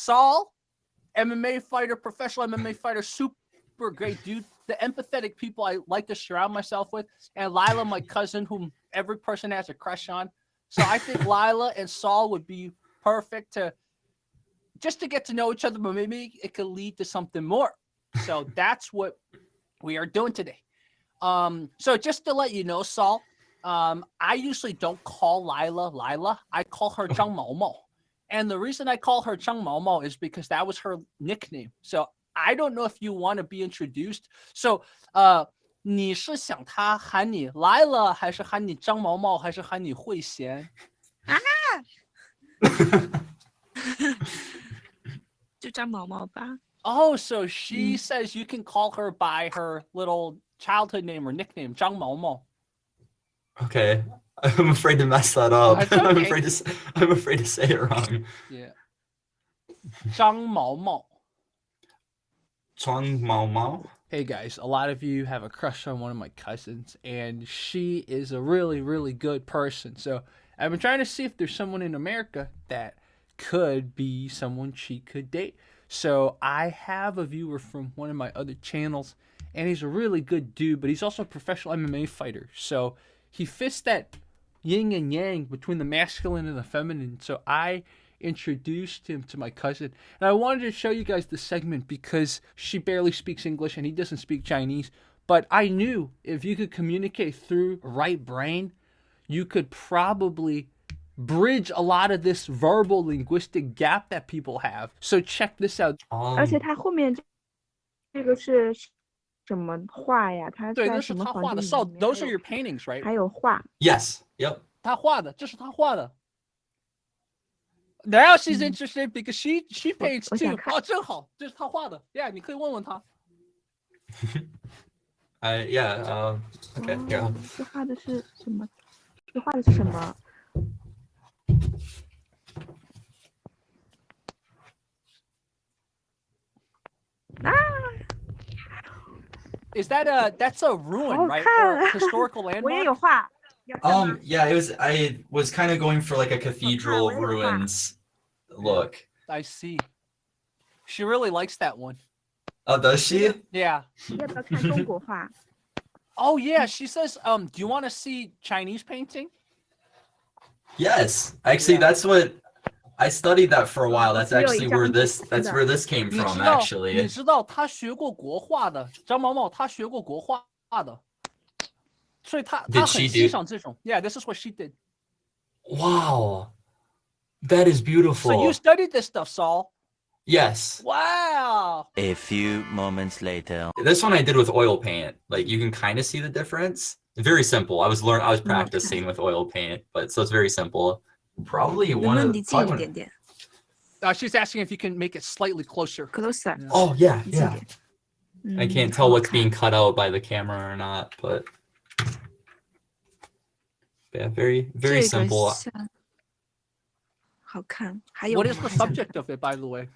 Saul, MMA fighter, professional MMA fighter, super great dude. The empathetic people I like to surround myself with. And Lila, my cousin, whom every person has a crush on. So I think Lila and Saul would be perfect to get to know each other, but maybe it could lead to something more. So that's what we are doing today. So just to let you know, Saul, I usually don't call Lila. I call her Zhang Mao Mao. And the reason I call her Zhang Mao Mao is because that was her nickname. So I don't know if you want to be introduced. So, 你是想他喊你 Lila 还是喊你张毛毛还是喊你慧贤？就张毛毛吧。Oh, so she says you can call her by her little childhood name or nickname, Zhang Mao Mao. Okay, I'm afraid to mess that up. Okay. I'm afraid to say it wrong. Yeah. Zhang Mao Mao. Zhang Mao Mao. Hey guys, a lot of you have a crush on one of my cousins, and she is a really, really good person. So I've been trying to see if there's someone in America that could be someone she could date. So I have a viewer from one of my other channels, and he's a really good dude, but he's also a professional MMA fighter. So he fits that yin and yang between the masculine and the feminine. So I introduced him to my cousin, and I wanted to show you guys the segment because she barely speaks English and he doesn't speak Chinese. But I knew if you could communicate through right brain, you could probably bridge a lot of this verbal linguistic gap that people have. So check this out. 而且它后面这个是什么画呀？它对，在那是什么他画的。房间里 So 面？ those are your paintings, right? 还有画。 Yes. Yep. 他画的，这是他画的。Now she's interested because she paints 我 too. 想看。哦，正好，这是他画的。Yeah， 你可以问问他。Yeah. Okay. Yeah. 这画的是什么？这画的是什么？ Is that's a ruin, right? Or a historical 我也 landmark? 有画。 Yeah, I was kind of going for like a cathedral ruins look. I see. She really likes that one. Oh, does she? Yeah. 要不要看中国画？ Oh yeah, she says, do you want to see Chinese painting? Yes. Actually, Yeah. that's what I studied that for a while. That's 只有一 actually 张 where this came 你 from 知道， actually. 你知道他学过国画的，张毛毛他学过国画的，所以他 Did 很 she 欣 do- 赏这种。Yeah, this is what she did. Wow. That is beautiful. So you studied this stuff, Saul. Yes. Wow. A few moments later. This one I did with oil paint. Like you can kind of see the difference. Very simple. I was practicing with oil paint, but so it's very simple. Probably 能不 one 能 of 离近 probably 一 one- 点点 She's asking if you can make it slightly closer. ？Closer， Oh yeah, 离近 yeah. 点。 I can't tell what's being cut out by the camera or not, but yeah, very 这 very 个 simple. 像好看。还有 What is 吗 the subject of it, by the way?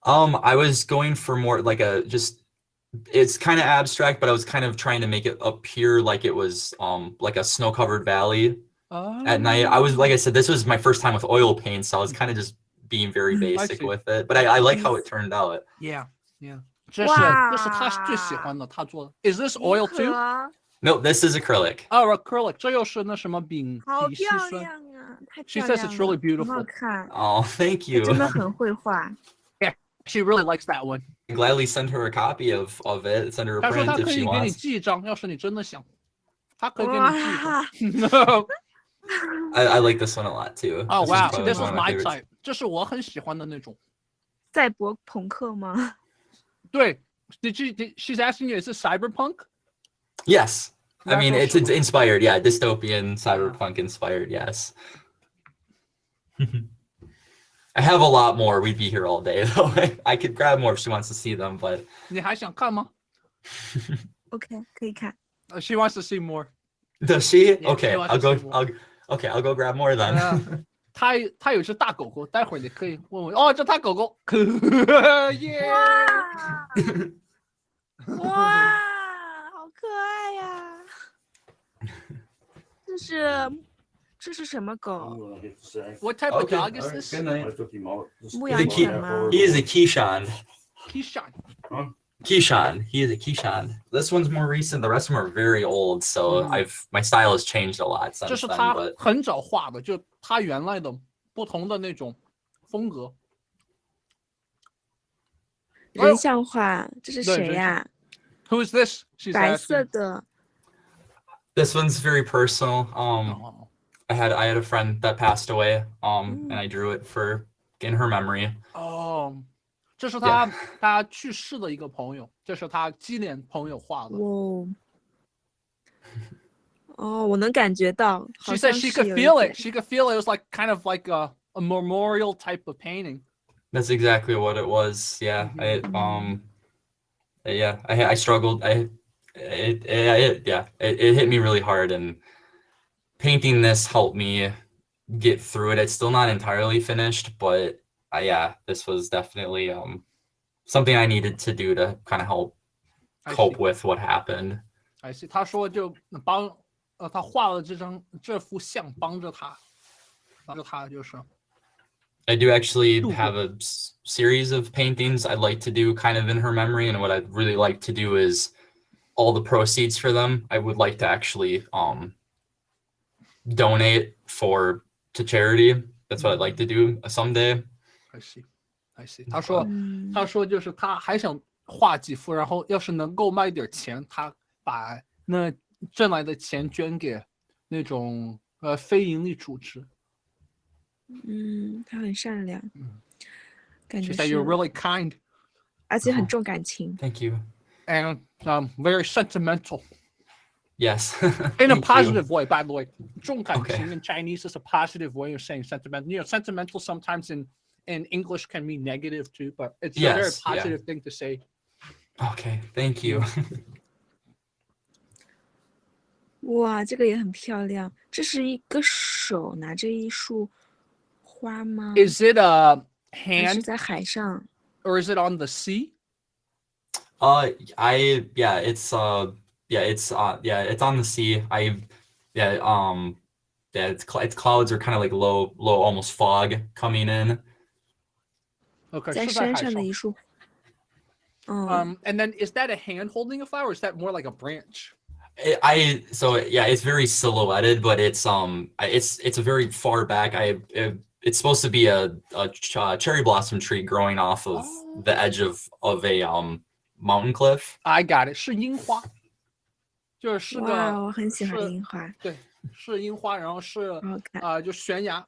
I was going for more like it's kind of abstract, but I was kind of trying to make it appear like it was like a snow-covered valley at night. I was, like I said, this was my first time with oil paint, so I was kind of just being very basic see. with it. But I like how it turned out. Yeah, yeah. 这是他最喜欢的，他做的。Is this oil too? 壳 No, this is acrylic. Oh, acrylic. 这又是那什么丙好烯漂酸。亮啊！太 She 漂 says 亮 it's really 了， beautiful. 很好看， Oh, thank you. 真的很会画。 She really likes that one. I gladly send her a copy of it. Send her a 她说 print 她 if 可 she 以给你 wants. 寄一张，要是你真的想，她可以给你寄一张。 No. I like this one a lot too. Oh This is wow, probably this one was of my favorites. type. 这是我很喜欢的那种。赛博朋克吗？对 she's asking you, is it cyberpunk? Yes. I mean, it's Retro- inspired. Yeah, dystopian, cyberpunk inspired. Yes. I have a lot more. We'd be here all day, though. I could grab more if she wants to see them, but 你还想看吗 OK， 可以看。 She wants to see more. does she? Yeah, Okay, she wants I'll to go. see more. I'll go grab more then. 她有只大狗狗，待会儿你可以问问。哦，这她狗狗。耶！哇，好可爱呀！这是这是什么狗？ What type of Okay, dog is all right, this? good night. 牧 He's 羊 a 犬吗？ He is a Keyshawn. Keyshawn. Keyshawn. He is a Keyshawn. This one's more recent. The rest of them are very old, so my style has changed a lot 这 since 是 then. 他 But 很早画的，就他原来的不同的那种风格。人像画，这是对谁呀？ Who is this? She's 白色 asking. 的， this one's very personal. Oh. I had a friend that passed away. And I drew it in her memory. 哦，这是 Yeah. 他去世的一个朋友，这是他纪念朋友画的。哇，哦，我能感觉到， She 好 said 像 she 是 could 有一 feel 点 it. She could feel it. It was like kind of like a memorial type of painting. That's exactly what it was. Yeah. I struggled. It hit me really hard, and painting this helped me get through it. It's still not entirely finished, but this was definitely something I needed to do to kind of help I cope see. with what happened. I see. 他说就帮他画了这幅像，帮着他就是 I do actually have a series of paintings I'd like to do kind of in her memory, and what I'd really like to do is all the proceeds for them I would like to actually donate to charity. That's what I'd like to do someday. I see. I see. 他说就是他还想画几幅，然后要是能够卖点钱，他把那挣来的钱捐给那种非盈利组织。他很善良，感觉 She said 是 you're really kind 而且很重感情。 Thank you. and very sentimental Yes. in a Thank you. positive way. By the way, 重感情 Okay. in Chinese is a positive way of saying sentimental. You know, sentimental sometimes in English can mean negative too, but it's a very Yes, yeah. positive thing to say. Okay. Thank you. 哇，这个也很漂亮。这是一个手拿着一束花吗？ Is it a 还是 hand 在海上？ or is it on the sea? It's on the sea. It's clouds are kind of like low, almost fog coming in. Okay, 在是在海山上的上。一束。 And then is that a hand holding a flower? Or is that more like a branch? It's very silhouetted, but it's a very far back. It's supposed to be a cherry blossom tree growing off of the edge of a mountain cliff. I got it. 是樱花，就是个哇，我很喜欢樱花，对，是樱花，然后是好好看，就悬崖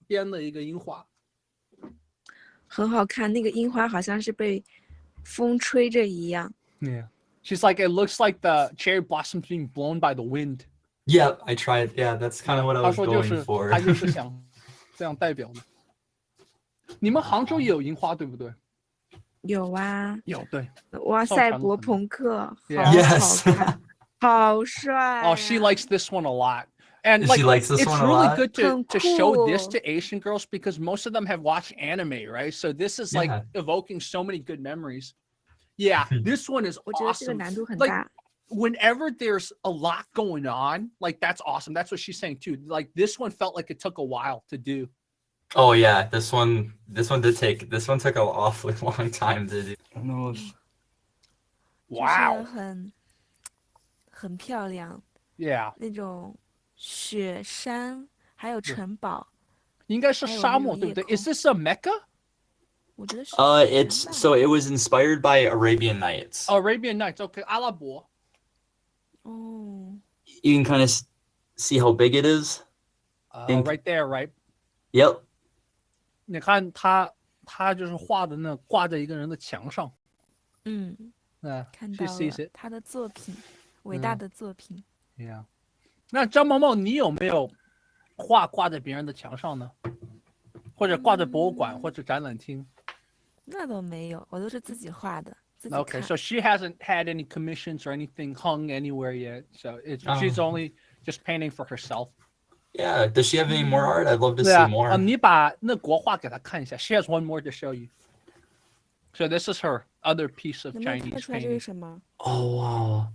边的一个樱花。很好看。那个樱花好像是被风吹着一样。 Yeah. She's like, it looks like the cherry blossoms being blown by the wind. Yeah, I tried. Yeah, that's kind of what I 他 was 说就 going 是 for. 他就是想这样代表的。你们杭州也有樱花对不对？有啊，有对。哇，上传赛博朋克，好 Yes. 好看，好帅。 Oh, she likes this one a lot. And She like, likes this it's one a really lot? good to show this Cool. to Asian girls because most of them have watched anime, right? So this is like Yeah. evoking so many good memories. Yeah, this one is 我觉得这个 awesome. 难度很 Like, 大。 whenever there's a lot going on, like that's awesome. That's what she's saying too. Like this one felt like it took a while to do. Oh yeah, this one took an awfully long time to do. I don't know if... Wow. 很漂亮， Yeah. 那种雪山，还有城堡，应该是沙漠，对不对？Is this a Mecca? 我觉得是。 it was inspired by Arabian Nights. Arabian Nights. Okay, 阿拉伯。哦， You can kind of see how big it is. Right there, right? Yep. 你看他就是画的那挂在一个人的墙上。看 she 到 sees 了 it. 他的作品，伟大的作品。 Yeah. 那张萌萌，你有没有挂在别人的墙上呢？或者挂在博物馆或者展览厅？那倒没有，我都是自己画的，自己 Okay, 看。 so she hasn't had any commissions or anything hung anywhere yet. So she's only just painting for herself. Yeah. Does she have any more art? I'd love to 对 see 啊， more. 你把那国画给她看一下。She has one more to show you. So this is her other piece of 能不能看 Chinese 出来这是 painting. 什么？ Oh wow.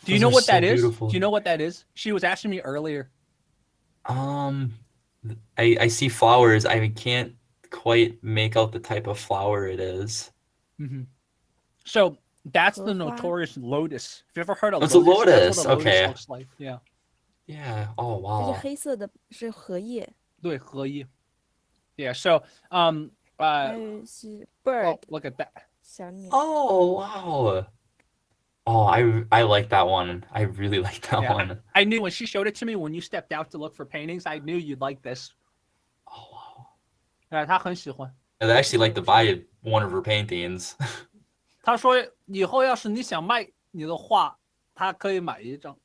Do you Those know are what so that is? beautiful. Do you know what that is? She was asking me earlier. Um, I see flowers. I can't quite make out the type of flower it is. Mm-hmm. So that's the 荷花 notorious lotus. Have you ever heard of It's a lotus? That's lotus. what a lotus Okay. looks like. Yeah. Yeah. Oh 这是 wow. 黑色的，是荷叶， 对，荷叶. Yeah. So uh 还有是 bird oh, look at that. 小鸟。 Oh wow. Oh, I like that one. I really like that Yeah. one. I knew when she showed it to me when you stepped out to look for paintings, I knew you'd like this. Oh wow. 他很喜欢。 I'd actually like to buy one of her paintings. 他说以后要是你想卖你的画，他可以买一张。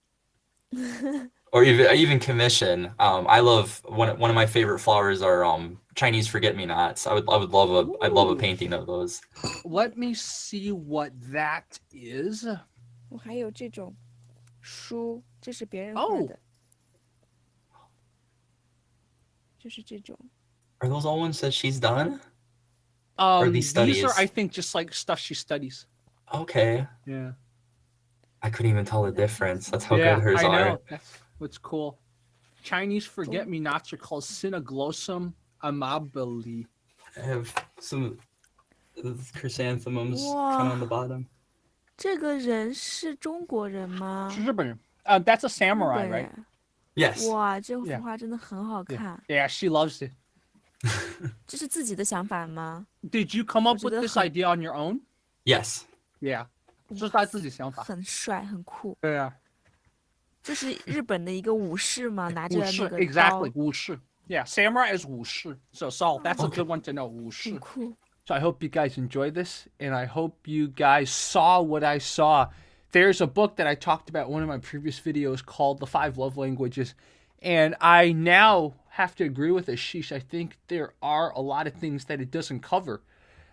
Or even commission. I love one of my favorite flowers are Chinese forget-me-nots. I'd love a painting of those. Let me see what that is. 我还有这种书，这是别人画哦的，就是这种。 Are those all ones that she's done? Or these These are, studies? I think, just like stuff she studies. Okay. Yeah. I couldn't even tell the difference. That's how Yeah, good hers I know. are. That's what's cool. Chinese forget-me-nots are called Cineglossum amabili. I have some chrysanthemums Wow. kind of on the bottom. 这个人是中国人吗？是日本人. That's a 日 samurai, 本 right? 人。 Yes. 哇，这幅 Yeah. 画真的很好 Yeah. 看。 Yeah, she loves it. 这是自己的想法吗？ Did you come up 我 with 觉得 this 很 idea on your own? Yes. Yeah. 这是他自己想法。很帅，很酷。对啊。这是日本的一个武士吗？拿着武士那个刀， exactly 武士 yeah samurai is 武士 so Saul that's a good one to know 武士很酷。 so I hope you guys enjoyed this and I hope you guys saw what I saw. There's a book that I talked about in one of my previous videos called The 5 Love Languages, and I now have to agree with Ashish. I think there are a lot of things that it doesn't cover.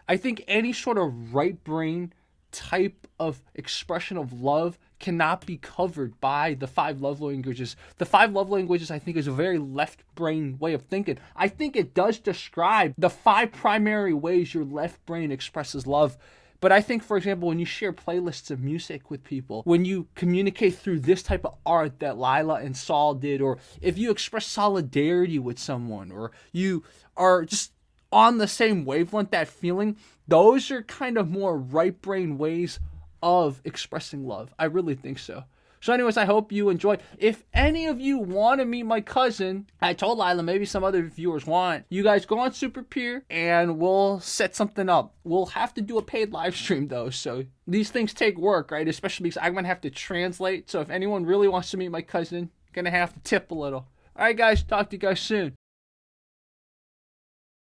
I think any sort of right brain type of expression of love cannot be covered by the 5 love languages. The 5 love languages, I think, is a very left brain way of thinking. I think it does describe the 5 primary ways your left brain expresses love. But I think, for example, when you share playlists of music with people, when you communicate through this type of art that Lila and Saul did, or if you express solidarity with someone, or you are just on the same wavelength, that feeling, those are kind of more right brain ways of expressing love. I really think so. So anyways, I hope you enjoyed. If any of you want to meet my cousin, I told Lila, maybe some other viewers want, you guys go on Super Peer and we'll set something up. We'll have to do a paid live stream though, so these things take work, right? Especially because I'm going to have to translate. So if anyone really wants to meet my cousin, going to have to tip a little. All right, guys, talk to you guys soon.